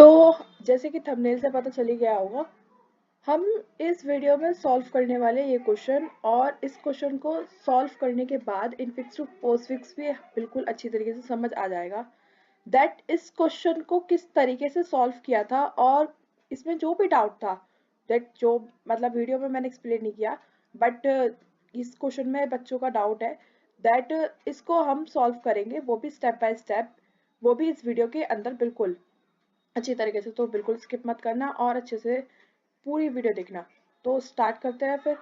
तो जैसे कि थंबनेल से पता चल ही गया होगा, हम इस वीडियो में सॉल्व करने वाले ये क्वेश्चन, और इस क्वेश्चन को सॉल्व करने के बाद इनफिक्स टू पोस्टफिक्स भी बिल्कुल अच्छी तरीके से समझ आ जाएगा दैट इस क्वेश्चन को किस तरीके से सॉल्व किया था, और इसमें जो भी डाउट था दैट जो मतलब वीडियो में मैंने एक्सप्लेन नहीं किया, बट इस क्वेश्चन में बच्चों का डाउट है दैट इसको हम सॉल्व करेंगे, वो भी स्टेप बाय स्टेप, वो भी इस वीडियो के अंदर बिल्कुल अच्छी तरीके से। तो बिल्कुल स्किप मत करना और अच्छे से पूरी वीडियो देखना। तो स्टार्ट करते हैं फिर।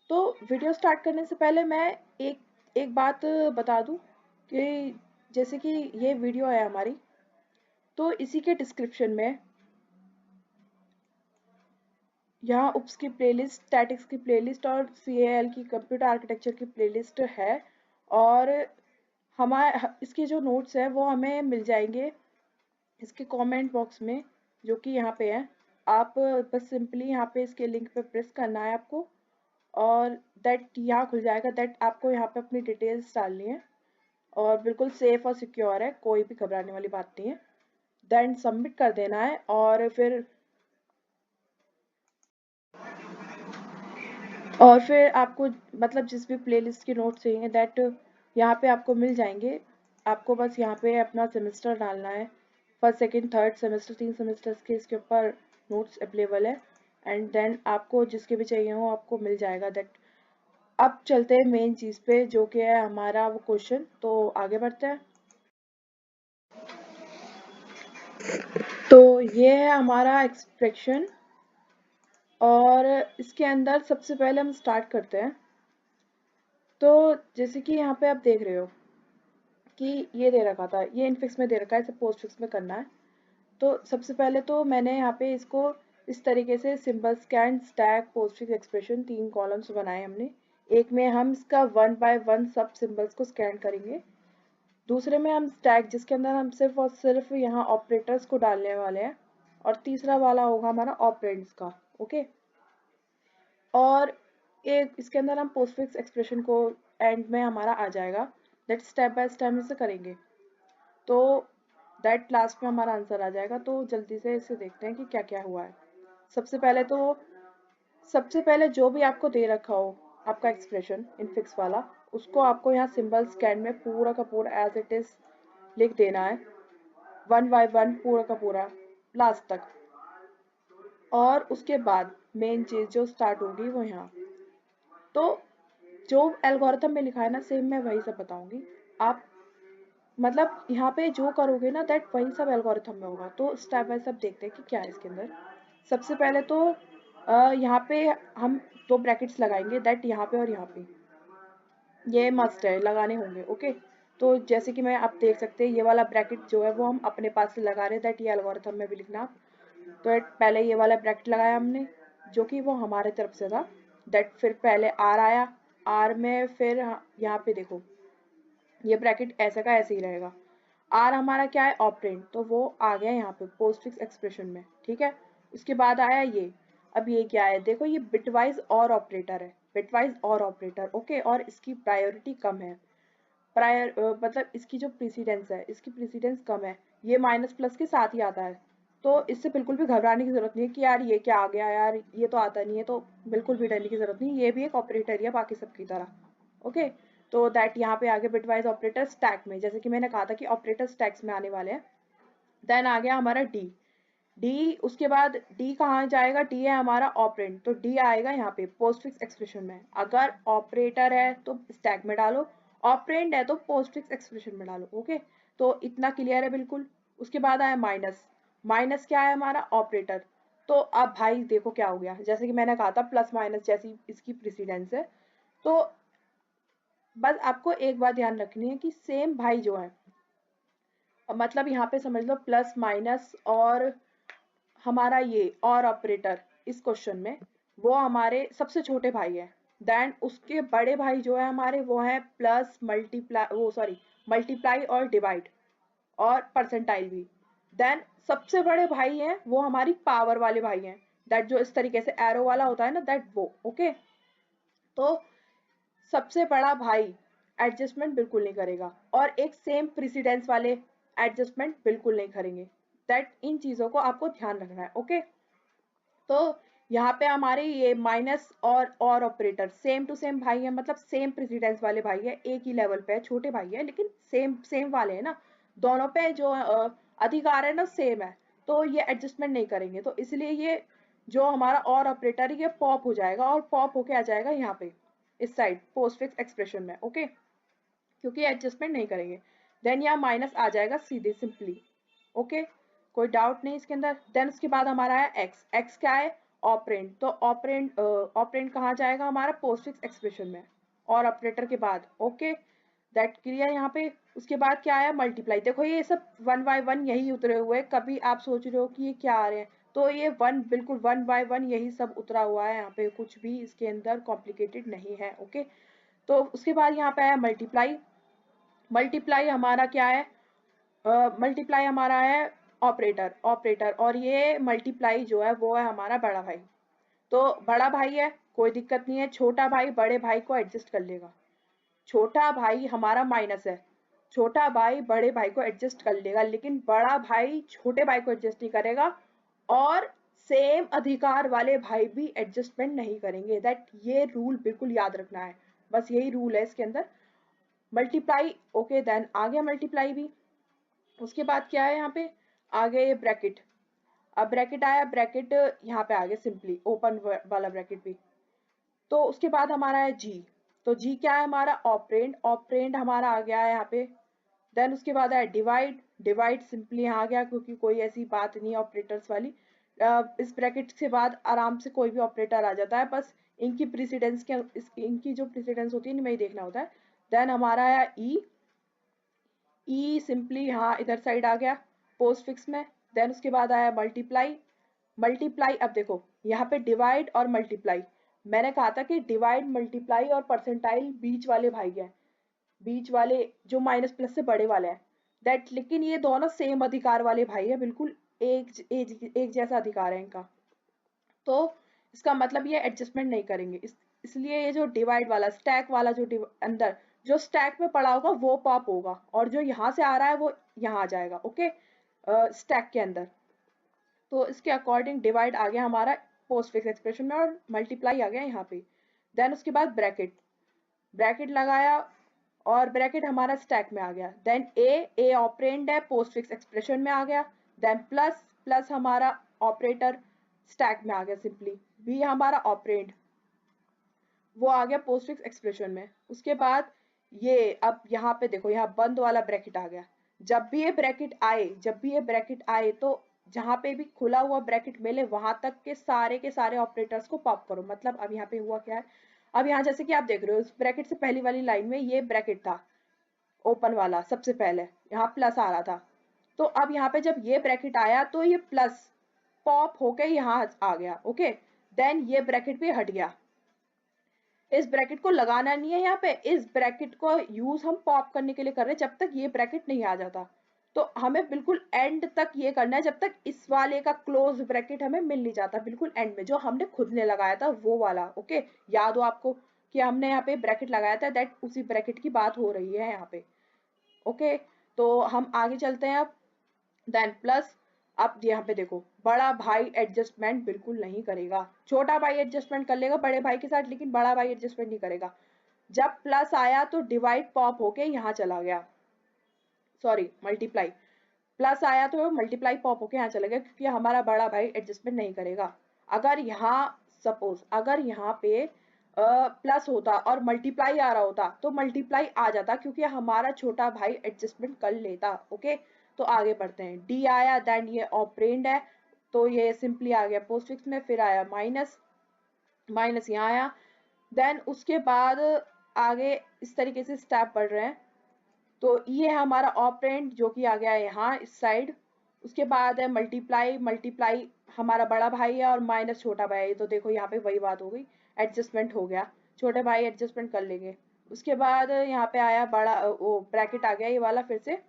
तो वीडियो स्टार्ट करने से पहले मैं एक एक बात बता दूं कि जैसे कि ये वीडियो है हमारी, तो इसी के डिस्क्रिप्शन में यहाँ उप्स की प्लेलिस्ट, स्टैटिक्स की प्लेलिस्ट और CAL की कंप्यूटर आर्किटेक्चर की प्लेलिस्ट है। और हमारे इसके जो नोट्स हैं वो हमें मिल जाएंगे इसके कमेंट बॉक्स में, जो कि यहाँ पे है। आप बस सिंपली यहाँ पे इसके लिंक पे प्रेस करना है आपको, और दैट यहाँ खुल जाएगा। दैट आपको यहाँ पे अपनी डिटेल्स डालनी है, और बिल्कुल सेफ और सिक्योर है, कोई भी घबराने वाली बात नहीं है। देन सबमिट कर देना है, और फिर आपको मतलब जिस भी प्लेलिस्ट के नोट्स चाहिए दैट यहाँ पे आपको मिल जाएंगे। आपको बस यहाँ पे अपना सेमेस्टर डालना है, first second third semester, 3 semesters के इसके ऊपर नोट्स अवेलेबल है। एंड देन आपको जिसके भी चाहिए हो आपको मिल जाएगा दैट। अब चलते हैं मेन चीज़ पे, जो कि है हमारा वो क्वेश्चन। तो आगे बढ़ते हैं। तो ये है हमारा एक्सप्रेशन, और इसके अंदर सबसे पहले हम स्टार्ट करते हैं। तो जैसे कि यहाँ पे आप देख रहे हो कि ये दे रखा था, ये इनफिक्स में दे रखा है, इसे पोस्टफिक्स में करना है। तो सबसे पहले तो मैंने यहाँ पे इसको इस तरीके से symbol scan stack postfix expression 3 columns बनाए हमने। एक में हम इसका 1 बाय 1 सब सिंबल्स को स्कैन करेंगे, दूसरे में हम स्टैक जिसके अंदर हम सिर्फ और सिर्फ यहाँ ऑपरेटर्स को डालने वाले हैं, और तीसरा वाला होगा हमारा ऑपरेंड्स का। ओके। और एक इसके अंदर हम पोस्टफिक्स एक्सप्रेशन को एंड में हमारा आ जाएगा, दैट स्टेप बाय स्टेप इसे करेंगे। तो दैट लास्ट में हमारा आंसर आ जाएगा। तो जल्दी से इसे देखते हैं कि क्या क्या हुआ है। सबसे पहले जो भी आपको दे रखा हो आपका एक्सप्रेशन इनफिक्स वाला, उसको आपको यहाँ सिंबल स्कैन में पूरा का पूरा एज इट इज लिख देना है, 1 बाय 1 पूरा का पूरा लास्ट तक। और उसके बाद मेन चीज जो स्टार्ट होगी वो यहाँ। तो जो एल्गोरिथम में लिखा है ना, सेम मैं वही सब बताऊंगी। आप मतलब यहाँ पे जो करोगे ना दैट वही सब एल्गोरिथम में होगा। तो स्टेप बाय स्टेप देखते हैं कि क्या है इसके अंदर। सबसे पहले तो यहाँ पे हम 2 ब्रैकेट्स लगाएंगे, दैट यहाँ पे और यहाँ पे, ये मस्ट है, लगाने होंगे। ओके। तो जैसे कि मैं आप देख सकते हैं ये वाला ब्रैकेट जो है वो हम अपने पास से लगा रहे हैं, दैट ये एल्गोरिथम में भी लिखना। तो पहले ये वाला ब्रैकेट लगाया हमने, जो कि वो हमारे तरफ से था। दैट फिर पहले आर आया, आर में फिर यहाँ पे देखो ये ब्रैकेट ऐसे का ऐसे ही रहेगा। आर हमारा क्या है, ऑपरेंड, तो वो आ गया यहाँ पे पोस्टफिक्स एक्सप्रेशन में। ठीक है। इसके बाद आया ये। अब ये क्या है, देखो ये बिटवाइज और ऑपरेटर है, बिटवाइज और ऑपरेटर। ओके। और इसकी प्रायोरिटी कम है, मतलब इसकी जो प्रेसिडेंस है, इसकी प्रेसिडेंस कम है। ये माइनस प्लस के साथ ही आता है। तो इससे बिल्कुल भी घबराने की जरूरत नहीं है कि यार ये क्या आ गया, यार ये तो आता नहीं है। तो बिल्कुल भी डरने की जरूरत नहीं, ये भी एक ऑपरेटर है बाकी सबकी तरह। ओके। तो दैट यहाँ पे आगे बिटवाइज ऑपरेटर स्टैक में, जैसे कि मैंने कहा था कि ऑपरेटर स्टैक्स में आने वाले हैं। देन आ गया हमारा डी। डी उसके बाद डी कहाँ जाएगा, डी है हमारा ऑपरेंड, तो डी आएगा यहाँ पे पोस्टफिक्स एक्सप्रेशन में। अगर ऑपरेटर है तो स्टैक में डालो, ऑपरेंड है तो पोस्टफिक्स एक्सप्रेशन में डालो। ओके। तो इतना क्लियर है बिल्कुल। उसके बाद आया माइनस। माइनस क्या है हमारा, ऑपरेटर। तो अब भाई देखो क्या हो गया, जैसे कि मैंने कहा था प्लस माइनस जैसी इसकी प्रेसिडेंस है। तो बस आपको एक बात ध्यान रखनी है कि सेम भाई जो है, मतलब यहाँ पे समझ लो प्लस माइनस और हमारा ये और ऑपरेटर इस क्वेश्चन में वो हमारे सबसे छोटे भाई है। देन उसके बड़े भाई जो है हमारे वो है प्लस मल्टीप्लाई, वो सॉरी, मल्टीप्लाई और डिवाइड और परसेंटाइल भी। देन सबसे बड़े भाई हैं वो हमारी पावर वाले भाई हैं, दैट जो इस तरीके से एरो वाला होता है ना, दैट वो। ओके। तो सबसे बड़ा भाई एडजस्टमेंट बिल्कुल नहीं करेगा, और एक सेम प्रेसिडेंस वाले एडजस्टमेंट बिल्कुल नहीं करेंगे। दैट इन चीज़ों को आपको ध्यान रखना है। ओके, तो यहाँ पे हमारे ये माइनस और ऑपरेटर सेम टू सेम भाई है, मतलब सेम प्रेसिडेंस वाले भाई है, एक ही लेवल पे है, छोटे भाई है लेकिन सेम सेम वाले है ना, दोनों पे जो अधिकार है ना सेम है, तो ये एडजस्टमेंट नहीं करेंगे, तो इसलिए ये जो हमारा और ऑपरेटर है ये पॉप हो जाएगा और पॉप होके आ जाएगा यहाँ पे इस साइड पोस्टफिक्स एक्सप्रेशन में। ओके, क्योंकि एडजस्टमेंट नहीं करेंगे, देन यहाँ माइनस आ जाएगा सीधे सिंपली। ओके, कोई डाउट नहीं इसके अंदर। देन उसके बाद हमारा है एक्स, एक्स क्या है, ऑपरेंड, तो ऑपरेंड ऑपरेंड कहाँ जाएगा हमारा पोस्टफिक्स एक्सप्रेशन में और ऑपरेटर के बाद। ओके, दैट क्लियर यहाँ पे। उसके बाद क्या आया, मल्टीप्लाई, देखो ये सब वन बाय वन यही उतरे हुए, कभी आप सोच रहे हो कि ये क्या आ रहे हैं, तो ये वन बिल्कुल वन बाय वन यही सब उतरा हुआ है, यहाँ पे कुछ भी इसके अंदर कॉम्प्लिकेटेड नहीं है। ओके, तो उसके बाद यहाँ पे आया मल्टीप्लाई, मल्टीप्लाई हमारा क्या है, मल्टीप्लाई हमारा है ऑपरेटर, ऑपरेटर, और ये मल्टीप्लाई जो है वो है हमारा बड़ा भाई, तो बड़ा भाई है कोई दिक्कत नहीं है, छोटा भाई बड़े भाई को एडजस्ट कर लेगा, छोटा भाई हमारा माइनस है, छोटा भाई बड़े भाई को एडजस्ट कर लेगा, लेकिन बड़ा भाई छोटे भाई को एडजस्ट नहीं करेगा, और सेम अधिकार वाले भाई भी एडजस्टमेंट नहीं करेंगे। दैट ये रूल बिल्कुल याद रखना है, बस यही रूल है इसके अंदर। मल्टीप्लाई, ओके, देन आ गया मल्टीप्लाई भी। उसके बाद क्या है यहाँ पे, आगे ये ब्रैकेट, अब ब्रैकेट आया, ब्रैकेट यहाँ पे आ गया सिंपली ओपन वाला ब्रैकेट भी। तो उसके बाद हमारा है जी, तो जी क्या है हमारा ऑपरेंड, ऑपरेंड हमारा आ गया है यहाँ पे। देन उसके बाद है डिवाइड, डिवाइड सिंपली यहाँ आ गया क्योंकि कोई ऐसी बात नहीं ऑपरेटर्स वाली, इस ब्रैकेट के बाद आराम से कोई भी ऑपरेटर आ जाता है, बस इनकी प्रेसिडेंस के इनकी जो प्रेसिडेंस होती है इनमें ही देखना होता है। देन हमारा है ई, ई सिंपली यहाँ इधर साइड आ गया पोस्ट फिक्स में। देन उसके बाद आया मल्टीप्लाई, मल्टीप्लाई, अब देखो यहाँ पे डिवाइड और मल्टीप्लाई, मैंने कहा था कि डिवाइड मल्टीप्लाई और परसेंटाइल बीच वाले भाई हैं, बीच वाले जो माइनस प्लस से बड़े वाले हैं, दैट, लेकिन ये दोनों सेम अधिकार वाले भाई है, बिल्कुल एक जैसा अधिकार है इनका, तो इसका मतलब ये एडजस्टमेंट नहीं करेंगे, इसलिए ये जो डिवाइड वाला स्टैक वाला जो अंदर जो स्टैक में पड़ा होगा वो पॉप होगा, और जो यहाँ से आ रहा है वो यहाँ आ जाएगा। ओके, स्टैक के अंदर, तो इसके अकॉर्डिंग डिवाइड आ गया हमारा पोस्ट फिक्स एक्सप्रेशन में और मल्टीप्लाई आ गया यहाँ पे। देन उसके बाद ब्रैकेट, ब्रैकेट लगाया और ब्रैकेट हमारा स्टैक में आ गया। देन ए ऑपरेंड है पोस्ट फिक्स एक्सप्रेशन में आ गया। देन प्लस, प्लस हमारा ऑपरेटर स्टैक में आ गया सिंपली। बी हमारा ऑपरेंड वो आ गया पोस्ट फिक्स एक्सप्रेशन में। उसके बाद ये अब यहाँ पे देखो यहाँ बंद वाला ब्रैकेट आ गया, जब भी ये ब्रैकेट आए, जब भी ये ब्रैकेट आए तो जहां पे भी खुला हुआ ब्रैकेट मिले वहां तक के सारे ऑपरेटर्स को पॉप करो। मतलब अब यहाँ पे हुआ क्या है, अब यहाँ जैसे कि आप देख रहे हो इस ब्रैकेट से पहली वाली लाइन में ये ब्रैकेट था ओपन वाला, सबसे पहले यहाँ प्लस आ रहा था, तो अब यहाँ पे जब ये ब्रैकेट आया तो ये प्लस पॉप होके यहाँ आ गया। ओके, देन ये ब्रैकेट भी हट गया, इस ब्रैकेट को लगाना नहीं है यहाँ पे, इस ब्रैकेट को यूज हम पॉप करने के लिए कर रहे हैं जब तक ये ब्रैकेट नहीं आ जाता, तो हमें बिल्कुल एंड तक ये करना है जब तक इस वाले का क्लोज ब्रैकेट हमें मिल नहीं जाता, बिल्कुल एंड में जो हमने खुद ने लगाया था वो वाला। ओके, याद हो आपको कि हमने यहाँ पे ब्रैकेट लगाया था, दैट उसी ब्रैकेट की बात हो रही है यहाँ पे। ओके, तो हम आगे चलते हैं अब। देन प्लस, अब यहाँ पे देखो बड़ा भाई एडजस्टमेंट बिल्कुल नहीं करेगा, छोटा भाई एडजस्टमेंट कर लेगा बड़े भाई के साथ, लेकिन बड़ा भाई एडजस्टमेंट नहीं करेगा। जब प्लस आया तो डिवाइड पॉप होके यहाँ चला गया, सॉरी मल्टीप्लाई, प्लस आया तो मल्टीप्लाई पॉप होके यहाँ चला गया क्योंकि हमारा बड़ा भाई एडजस्टमेंट नहीं करेगा। अगर यहाँ सपोज अगर यहाँ पे प्लस होता और मल्टीप्लाई आ रहा होता तो मल्टीप्लाई आ जाता क्योंकि हमारा छोटा भाई एडजस्टमेंट कर लेता। ओके, तो आगे बढ़ते हैं। डी आया, देन ये ऑपरेंड है तो ये सिंपली आ गया पोस्टफिक्स में, फिर आया माइनस, माइनस यहाँ आया। देन उसके बाद आगे इस तरीके से स्टेप बढ़ रहे हैं, तो ये है हमारा ऑपरेंड जो कि आ गया है यहाँ इस साइड। उसके बाद है मल्टीप्लाई, मल्टीप्लाई हमारा बड़ा भाई है और माइनस छोटा भाई है, तो देखो यहाँ पे वही बात हो गई, एडजस्टमेंट हो गया, छोटे भाई एडजस्टमेंट कर लेंगे। उसके बाद यहाँ पे आया बड़ा वो ब्रैकेट आ गया ये वाला फिर से,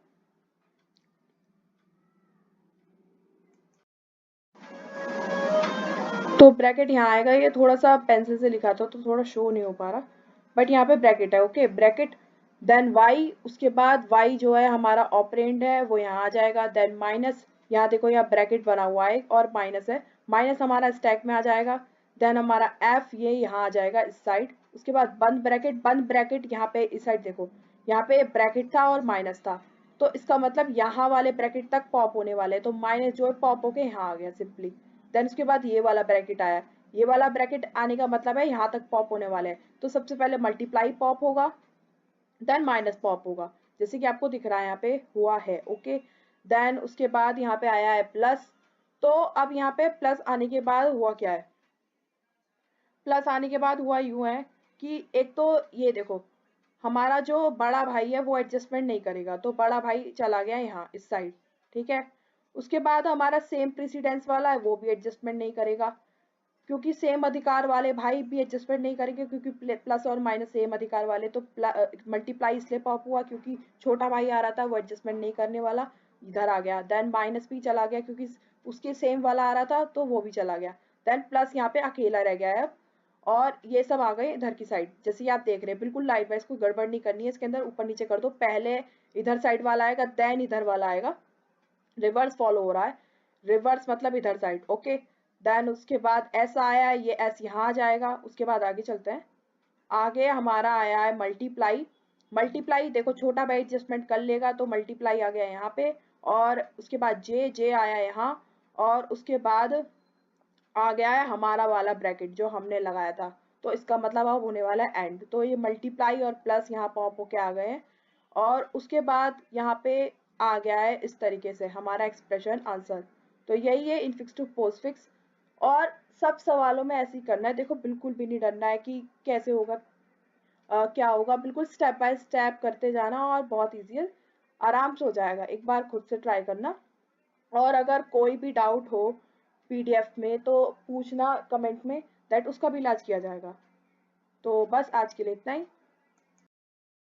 तो ब्रैकेट यहाँ आएगा, ये थोड़ा सा पेंसिल से लिखा था तो थोड़ा शो नहीं हो पा रहा, बट यहाँ पे ब्रैकेट है। ओके, ब्रैकेट, देन वाई, उसके बाद वाई जो है हमारा ऑपरेंड है वो यहाँ आ जाएगा, देन माइनस यहाँ देखो यहाँ ब्रैकेट बना हुआ है और माइनस है, माइनस हमारा स्टैक में आ जाएगा। देन हमारा एफ ये यहाँ आ जाएगा इस साइड। उसके बाद बंद ब्रैकेट यहाँ पे इस साइड देखो, यहाँ पे ब्रैकेट था और माइनस था, तो इसका मतलब यहाँ वाले ब्रैकेट तक पॉप होने वाले हैं, तो माइनस जो है पॉप होके यहाँ आ गया सिंपली। देन उसके बाद ये वाला ब्रैकेट आया, ये वाला ब्रैकेट आने का मतलब है यहाँ तक पॉप होने वाले हैं, तो सबसे पहले मल्टीप्लाई पॉप होगा, देन माइनस पॉप होगा, जैसे कि आपको दिख रहा है यहाँ पे हुआ है। ओके, देन उसके बाद यहाँ पे आया है प्लस। तो अब यहाँ पे प्लस आने के बाद हुआ क्या है, प्लस आने के बाद हुआ यूं है कि एक तो ये देखो हमारा जो बड़ा भाई है वो एडजस्टमेंट नहीं करेगा, तो बड़ा भाई चला गया यहाँ इस साइड, ठीक है। उसके बाद हमारा सेम प्रेसिडेंस वाला है वो भी एडजस्टमेंट नहीं करेगा, क्योंकि सेम अधिकार वाले भाई भी एडजस्टमेंट नहीं करेंगे, क्योंकि प्लस और माइनस सेम अधिकार वाले, तो मल्टीप्लाई इसलिए पॉप हुआ क्योंकि छोटा भाई आ रहा था वो एडजस्टमेंट नहीं करने वाला, इधर आ गया। देन माइनस भी चला गया क्योंकि उसके सेम वाला आ रहा था तो वो भी चला गया। देन प्लस यहाँ पे अकेला रह गया है, और ये सब आ गए इधर की साइड, जैसे ये आप देख रहे हैं बिल्कुल लाइट वाइज, कोई गड़बड़ नहीं करनी है इसके अंदर, ऊपर नीचे कर दो, पहले इधर साइड वाला आएगा देन इधर वाला आएगा, रिवर्स फॉलो हो रहा है, रिवर्स मतलब इधर साइड। ओके, देन उसके बाद ऐसा आया है, ये एस यहाँ आ जाएगा। उसके बाद आगे चलते हैं, आगे हमारा आया है मल्टीप्लाई। मल्टीप्लाई देखो छोटा भाई एडजस्टमेंट कर लेगा, तो मल्टीप्लाई आ गया यहाँ पे, और उसके बाद जे जे आया यहाँ, और उसके बाद आ गया है हमारा वाला ब्रैकेट जो हमने लगाया था, तो इसका मतलब अब होने वाला है एंड। तो ये मल्टीप्लाई और प्लस यहाँ पॉप होके आ गए हैं, और उसके बाद यहाँ पे आ गया है इस तरीके से हमारा एक्सप्रेशन आंसर। तो यही है इनफिक्स टू पोस्टफिक्स, और सब सवालों में ऐसे ही करना है, देखो बिल्कुल भी नहीं डरना है कि कैसे होगा, क्या होगा, बिल्कुल स्टेप बाय स्टेप करते जाना, और बहुत ईजी है, आराम से हो जाएगा, एक बार खुद से ट्राई करना। और अगर कोई भी डाउट हो पीडीएफ में तो पूछना कमेंट में, दैट उसका भी इलाज किया जाएगा। तो बस आज के लिए इतना ही।